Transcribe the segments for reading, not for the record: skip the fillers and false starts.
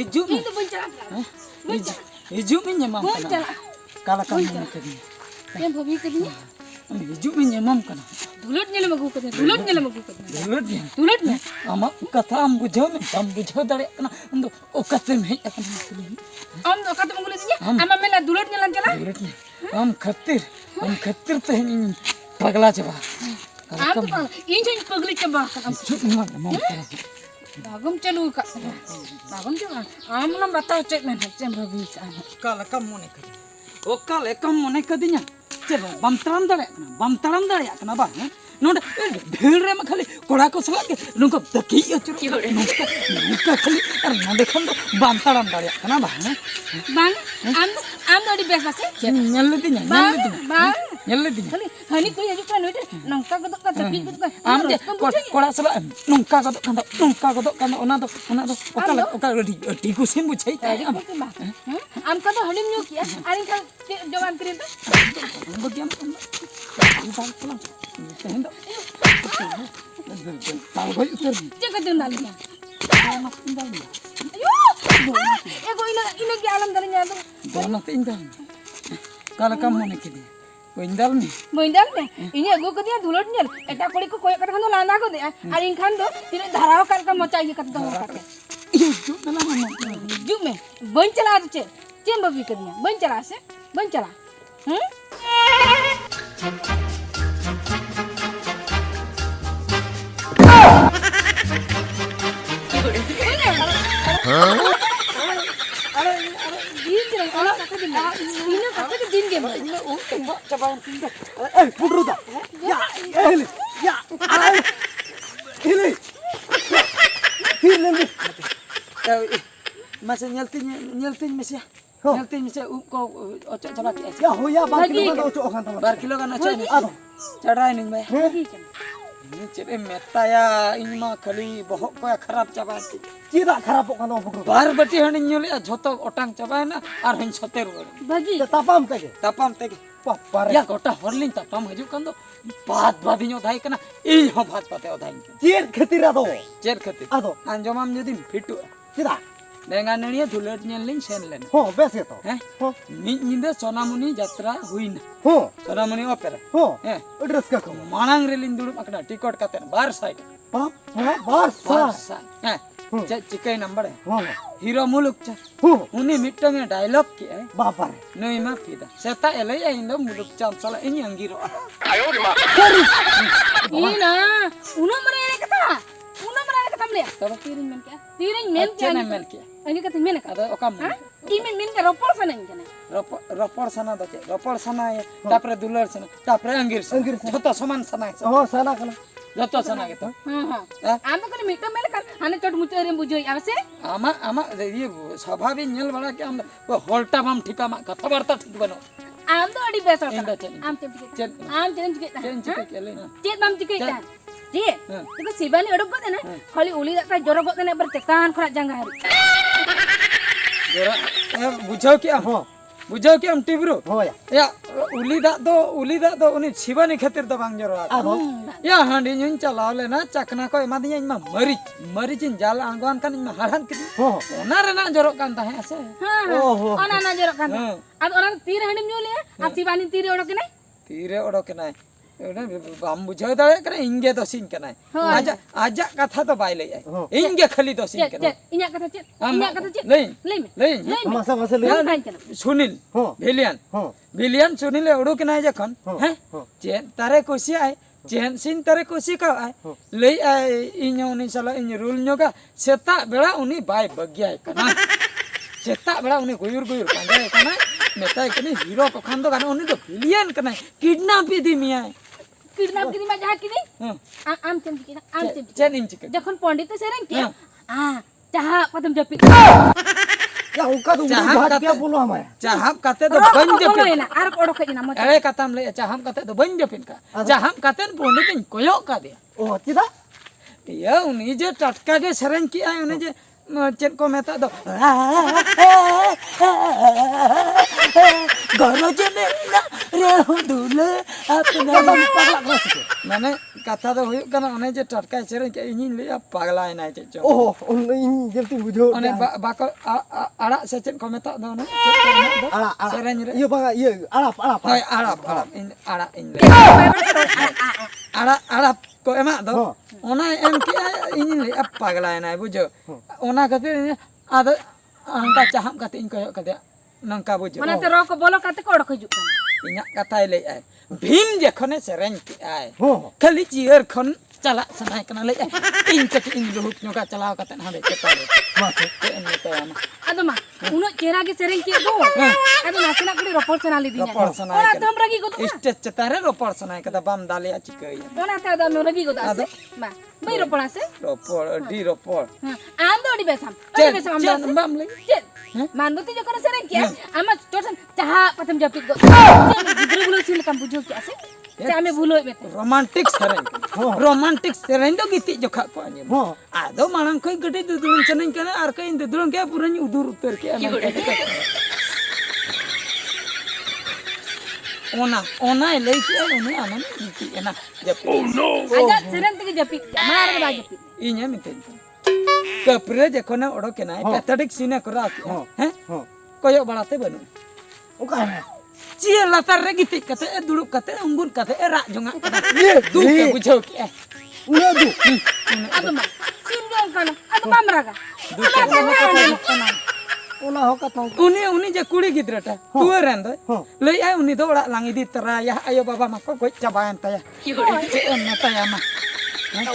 hijau Ini tuh bencana. hijau menyemam Bencana. kalau kamu tadi Yang babi kedua. hijau menyemam kan Dulutnya lama gue katanya. Dulutnya lama gue katanya. dulutnya Dulutnya. ama kata am bujo dari kana untuk okate me akan Om kata mengulitnya. Ama mela dulutnya lanjala. dulutnya am khatir teh ini pagla coba Am tuh bang. Ini jadi pegli coba. hijau menyemam Bagum celu kak. Bagum coba. Am lam batau cek men cek babi sana. kalau kamu nekadinya coba bam taram dale kenapa nonde bhilre ma khali kora ko salage nungka daki achur nungka khali ar nonde khon bam taram dale kenapa Bang, am tuh di biasa sih. nyalledinya Bang. nyalledinya Hani kuy aja kan udah nongka godok kan tapi gitu kan. am je kora sala nungka godok kan ona do okal di ku sim buchai Am ka tuh halim nyuk ya. Aring kan jawan kirim tuh. bagian bang pulang tenda tahu gue utar Jaga tuh nalinya. anak tinggal Ayo. Ego ini ke alam darinya tuh. anak tinggal kalau kamu nekidi indal nih Moindal nih. Ini ego katanya dulutnya. Eta kuli ko koyak kata kan tuh lana ko deh. Aring kan tuh tidak dharau kan kamu cai kata tuh kata. itu dalam mana Juk me. Bencala tuh cek. Cek babi katanya. Bencala sih. Bencala. coba tinggal pudru dah ya ini ini masih nyeltin masih nyeltin masih kau ocok coba ya ya bar kilo kan ocok ini cara ini mbak ini cere meta ya ini mah kali bohok ko खराब चाबा Tidak kharap kan apa kok. बार बटी Honey nyuli joto otang चाबा ना ar hin soter Bagi. Tapam tege. tapam tege Papare. ya gota horlin tapam haju kan do बात बादिनो धाई kana ई हो बात पाते ओधाई Cir khetira do. Chair खते Ado. anjomam jodi fitu Tidak. dengan niya dhulet nyelin sen len Ho bes itu. eh Ho. mid nyinde sonamuni jatra huina Ho. sonamuni opera Ho. eh Address ka ko. manang relin dulu akna tiket katen bar side Pap. Bar bar sa. side eh चिकई number है Ho. हीरो मुलुक च Ho. उन्हें मिट्टंग dialogue किया है Bapare. नई मा फिदा सेता एले या इंदो मुलुक चाम साला इन अंगीरो Ina. Uno mereka kata. Uno mereka kata melihat. तब Tiring men kya? Tiring men kya? Chain mail किया Ini kata men kata. अदा ओका Imen men kya ropor sana ini kan? रपड़ सना दचे रपड़ सना है तापरे दुलर सना तापरे अंगीर सना जतो समान सना है Ho sana kana. जतो सना के तो Anda kan minta men kan? Ane cot muncul yang bujui apa sih? आमा आमा ये स्वाभाविक nyel bala के हम होल्टा बम ठिका मा कथा वार्ता ठीक बनो Anda ada biasa kan? Enda cen Am cem cikit. Cen. Am cem cikit. चेन चिके केले ना Cek mam cikit kan? Cek. Itu sibani udah kok na. Kali uli tak jorok kok na bertekan kena jangga hari. जरा बुझाओ क्या Ho. बुझाओ क्या हम Toubro Ho ya. या उली दा दो उन्हें छिबानी खातिर तो बांग जरो Ado. या हांडी नुन चलाव लेना चकना को एमा दिया इमा मरीचिन जाल आंगवान kan इमा हारहान किदी Ho. ओना रेना जरो kan ताहे असे Oh. Ona na jorok kan? हाँ Ad orang tiri hadim nyuli ya? Ab sibani tiri udah kena? तीरे ओडो के नाय ओने हम बुझाओ दाले करे इंगे तो सिन के नाय आजा कथा तो बाय ले इंगे खाली तो सिन के Cek, inyak kata cek. Inyak kata cek. लेइन Lem. लेइन Masa masa le. Kan kena. Sunil Ho. विलियन Sunil ओडो के नाय जखन हैं चेन तारे खुशी आए चेन सिन तारे खुशी का आए ले इन्यो उनी साला इन रूल न्योगा सेता बेड़ा उनी बाय बग्या कना सेता बेड़ा उनी गुयुर पांजा कना मेता कनी हीरो को खान दो कना उनी तो विलियन कना kidnap the Mia Kidnap kini mah jahat kini. Am cem cikit. Am cem cikit. Chain inch के Jakon pondit tu serang kia. Jahat patum japit. Ya uka tu jahat kya bolo hamaya. चाहम कते तो बन Kalau जपिन enak, arab odok kayak nama. अरे कतम ले चाहम कते तो बन जपिन का चाहम कते पोंडी दिन कोयो का दिया Oh tidak. ये उन्हीं जो टटका के सरन किया है उन्हें जो चेन को मेता दो गलो जने ना रे दूल्हे अपना Pagla kelas itu. मैंने कथा दो हुई कना ओने जे टटका सेरें के इनी ले पागला ना चे चो ओहो इन जल्दी बुझो ओने बाको आड़ा से चेत को मेता दो ने चेत को मेता दो आड़ा सेरें रे ये बागा ये आड़ा होय आड़ा इन आड़ा इन आड़ा को एमा दो ओना एम के इनी ले पागला ना बुझो ओना खातिर आदो अंका चाहम कते इन को कते नंका बुझो mana te roko bolo kate ko odok hijuk kana इन्या कथा ले आए भीम जखने सेरें के आए हो खाली चियर खन चला सनाय कना ले इन कति इन लुहुक न्योका चलाव कते हाडे चेतारे मासे के इन तयामा ado ma uno chera ge sereng ke do ado nasina kuli ropor senali dinya Ropar Sanai ona tom ragi go stage चेतारे रोपड़ सनाय कदा बम डाले चिकई ona ta da no ragi go da ase ba bai ropor ase रोपड़ D रोपड़ ando di besam चल बम ले manbuti jokon sereng ke ama tosan caha patam japik go gidre gulo sil kam bujo ke ase se ame bulo bete romantic सेरें दो गीति जोखा को आने हो आदो मांग कोई गड्डी दुदुलन चनन कने आर कई दुदुलन के पुरन उदूर उतर के ओना ओना ले के ओने आनन गीति एना जप aja sereng tege japik mar ba japik इन्या मिते कपरे जखने ओडो के नाय पैथेटिक सीने करा हैं हो कोयो बड़ाते बनु ओका है चिए लतार रे गीति कते दुड़ुब कते अंगुर कते रा जोंगा ये दू के बुझो के उना दु ado ma sin gong kana ado bamraga ओना हो कथा उनी जे कुड़ी गिद्रटा तुए रेंद हाँ। लई आय उनी दो ओड़ा लांगी दी तरा या आयो बाबा मको गोय चाबायन तया चे एम तया मा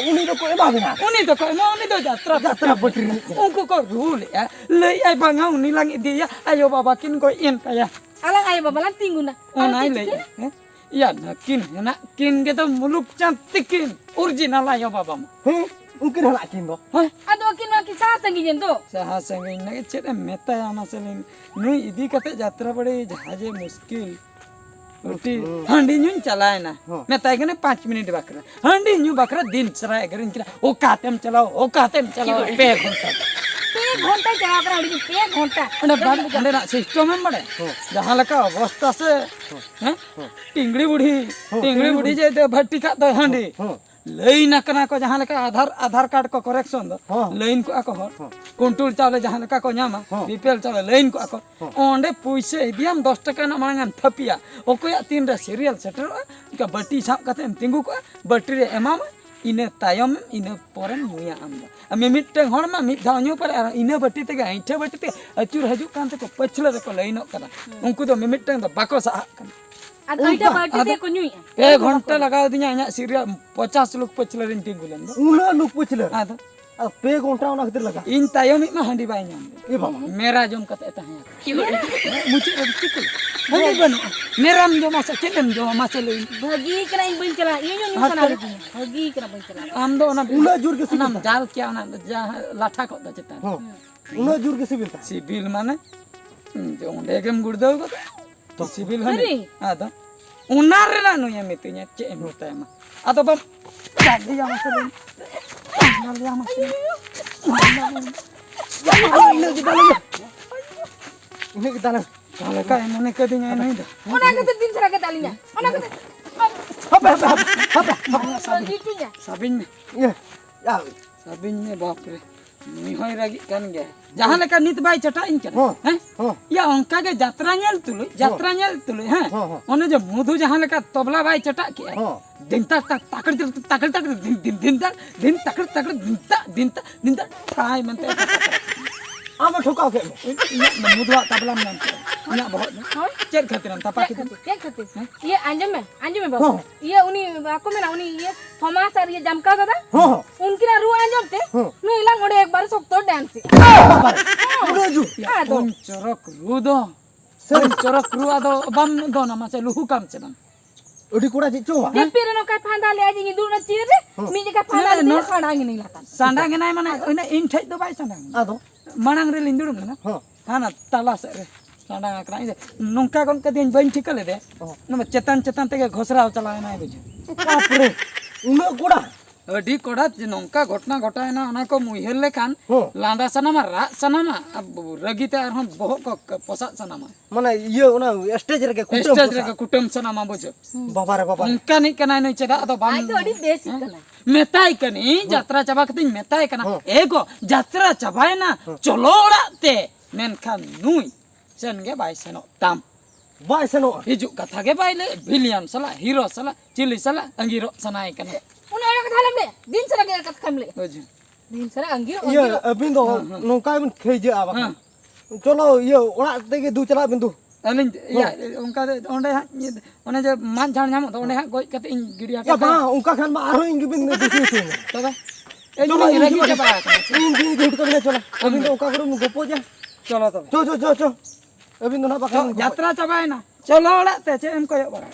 उनी तो कोई बागना उनी तो को उनी तो यात्रा यात्रा बटरी उनको को रूल या लई आय बांगा उनी लांगी दी या आयो बाबा किन गोय एन तया alang ayo babalan tingguna ओनाय लई या ना किन के तो मुलुक चांतिकिन ओरिजिनल आयो बाबा मा हे उनके हला किन दो हाय ado kin ma ki sa sangi jento सहा संगे ने चेत मेता आमा सेलिन नुई इदी कते यात्रा बड़े जहाजे मुश्किल उठी हंडी न्यू चलाए ना मेता गने 5 मिनट बकरा हंडी न्यू बकरा दिन सराय करिन किरा ओ कातेम चलाओ पे घंटा pe ghonta jara kara adi pe ghonta अंडे बाड अंडे ना सिस्टम में बड़े जहां लका अवस्था से हैं टिंगड़ी बुढ़ी जे दे भट्टी का तो हंडी लाइन कना को जहां लका आधार कार्ड को करेक्शन दो लाइन को आको कंट्रोल चावले जहां लका को न्यामा बीपीएल चावले लाइन को आको ओंडे पैसे दियाम 10 टका ना मांगन थपिया ओकोया 3 रे सीरियल सेटर का बट्टी साब कते तिंगु को बट्टी रे एमाम इने तायम इने पोरन मुया आमदा अमे मिटटे हर मा मिट धाव न्यू पर इने बट्टी ते आइठे बट्टी ते अचुर हजु कान ते को पछले रे को लाइनो कदा उनको तो मिमिटटे तो बाको सा ado ita bati te ko nyui 1 घंटा लगा दिया इना सीरियल 50 लोग पछले रिन टिंगुलन दो उना लुक पुछले आदो अब पे घंटा उना खतिर लगा इन तायम मा हंडी बाय न्याम ए बाबा मेरा जोम कते ताहे मुझे चिकुल हंडी बनो मेराम जो मासा चेदम जो मासा ले bagi kena ing bin chala ye nyu sana bagi kena bin chala आम दो ना उना जुर के नाम जाल क्या ना जा लाठा को दचता हां उना जुर के सिबिल सिबिल माने जो ओंडे गेम गुड़दो को तो सिबिल हनी आदो उनार रे ना नु ये मितुnya चे एमता मा आदो बम जादी या मासे ले जादी या मासे ini kita lah kalau kayak mana kadinya ini dah ona kata din sara kata alinya ona kata apa gitunya sabin me ya ya sabin me बाप रे नी होय रागी कान गे जहां लेका नित बाई चटा इन चल हैं या अंका के यात्रा नेल तुलु हैं ओने जो मधु जहां लेका तबला बाई चटा के दिन तक ताकड़ दिन ताकड़ दिन तक ट्राई मनते ama ठोका के मधुआ तबला में इना बहुत चेक खातिर तपा के क्या खातिर ये अंजम में बाबू ये उनी aku mena उनी ये थॉमस और ये जमका दादा उनकी ना रू अंजम ते नु इला ngode एक बार sok to dance udah ju on चरक रू दो सर चरक रू आदो बम दो ना मासे लुहु काम से बम odi kura cicu ये फिर नो का फांदा ले आजी दू न चीर रे मी जे का फांदा ले सांडांग नहीं लाता सांडांग नहीं माने ओने इन ठै दो बाई सांडांग ado मानंग रे लिंदुरम ना हाना ताला से रे सांडांग आकरा इसे नोंका कोन कदिन बइन ठिकले दे न चेतन ते घोसरा चला ना बुझ बाप रे una kura ᱟᱹᱰᱤ ᱠᱚᱲᱟ ᱱᱚᱝᱠᱟ ᱜᱷᱚᱴᱱᱟ ᱜᱷᱚᱴᱟᱣᱮᱱᱟ ᱚᱱᱟ ᱠᱚ ᱩᱭᱦᱟᱹᱨ ᱞᱮᱠᱷᱟᱱ ᱦᱚᱸ ᱞᱟᱸᱫᱟ ᱥᱟᱱᱟᱢᱟ ᱨᱟᱜ ᱥᱟᱱᱟᱢᱟ ᱨᱟᱹᱜᱤᱛᱮ ᱟᱨᱦᱚᱸ ᱵᱚᱦᱚᱜ ᱠᱚ ᱯᱚᱥᱟᱜ ᱥᱟᱱᱟᱢᱟ ᱢᱟᱱᱮ ᱤᱭᱟᱹ ᱚᱱᱟ ᱥᱴᱮᱡ ᱨᱮᱜᱮ ᱠᱩᱴᱟᱹᱢ ᱥᱴᱮᱡ ᱯᱚᱥᱟᱜ᱾ ᱨᱮᱜᱮ ᱠᱩᱴᱟᱹᱢ ᱥᱟᱱᱟᱢᱟ ᱵᱩᱡᱷᱟᱹᱣ ᱵᱟᱵᱟ ᱨᱮ ᱵᱟᱵᱟ ᱨᱮ। ᱚᱱᱠᱟᱱᱤᱡ ᱠᱟᱱᱟᱭ ᱱᱩᱭ ᱪᱮᱫᱟᱜ ᱟᱫᱚ ᱵᱟᱢ ᱟᱡ ᱫᱚ ᱟᱹᱰᱤ ᱵᱮᱥᱤᱠ ᱠᱟᱱᱟ ᱢᱮᱛᱟᱭ ᱠᱟᱹᱱᱟᱹᱧ ᱡᱟᱛᱨᱟ ᱪᱟᱵᱟ ᱠᱟᱛᱮᱧ ᱢᱮᱛᱟᱭ ᱠᱟᱱᱟ ᱮᱜᱚ ᱡᱟᱛᱨᱟ ᱪᱟᱵᱟᱭᱮᱱᱟ ᱪᱚᱞᱚ ᱚᱲᱟᱜ ᱛᱮ ᱢᱮᱱᱠᱷᱟन ᱱᱩᱭ ᱥᱮᱱ ᱜᱮ ᱵᱟᱭ ᱥᱮᱱᱚᱜ ᱛᱟᱢ ᱵᱟᱭ ᱥᱮᱱᱚᱜᱼᱟ। ᱦᱤᱡᱩᱜ ᱠᱟᱛᱷᱟ ᱜᱮ ᱵᱟᱭ ᱞᱟᱹᱭ ᱵᱷᱤलिᱭᱟᱱ ᱥᱟᱞᱟᱜ ᱦᱤᱨᱳ ᱥᱟᱞᱟᱜ ᱪᱤᱞᱤ ᱥᱟᱞᱟᱜ ᱟᱸᱜᱤᱨᱚᱜ ᱥᱟᱱᱟᱭ ᱠᱟᱱᱟ ᱩᱱᱤ ᱚᱲᱟᱜ ᱠᱟᱛᱷᱟ ᱞᱮᱢ ᱞᱟᱹᱭᱟ ᱫᱤᱱ ᱥᱟᱨᱟ ᱜᱮ ᱠᱟᱛᱷᱟ ᱠᱟᱢ ᱞᱟᱹᱭᱟ ᱵᱩᱡᱷᱟᱹᱣ ᱫᱤᱱ ᱥᱟᱨᱟ ᱟᱸᱜᱤᱨ ᱤᱭᱟᱹ ᱟᱹᱵᱤᱱ ᱫᱚ ᱱᱚᱝᱠᱟ ᱵᱤᱱ ᱠᱷᱟᱹᱭᱡᱟᱹᱜᱼᱟ ᱵᱟᱠᱷᱟᱱ ᱪᱚᱞᱚ ᱤᱭᱟᱹ ᱚᱲᱟᱜ ᱛᱮᱜᱮ ᱫᱩ ᱪᱟᱞᱟᱜ ᱵᱤᱱ ᱫᱩ। ᱟᱹᱞᱤᱧ ᱤᱭᱟᱹ ᱚᱱᱠᱟ ᱚᱸᱰᱮ ᱦᱟᱸᱜ ᱚᱱᱮ ᱡᱮ ᱢᱟᱫ ᱡᱷᱟᱲ ᱧᱟᱢᱚᱜ ᱫᱚ ᱚᱸᱰᱮ ᱦᱟᱸᱜ ᱜᱚᱡ ᱠᱟᱛᱮ ᱤᱧ ᱜᱤᱰᱤ ᱭᱟ ᱦᱚᱴᱚ ᱠᱟᱜᱼᱟ ᱵᱟᱝ ᱚᱱᱠᱟ ᱠᱷᱟᱱ ᱢᱟ ᱟᱨᱦᱚᱸ ᱤᱧ ᱜᱮᱵᱤᱱ ᱫᱩᱥᱤ ᱦᱚᱪᱚᱧᱟ। ᱛᱚᱵᱮ चलो ᱤᱧ ᱨᱟᱹᱜᱤ ᱪᱟᱵᱟ ᱟᱠᱟᱱᱟ इन दिन गुट करने चलो अभी तो ओका करो गोपो जा चलो तब चो चो चो चो अभी तो ना तो बाकी यात्रा चाबायना चलो ओड़ाग ते चेद एम कोयग बाड़ा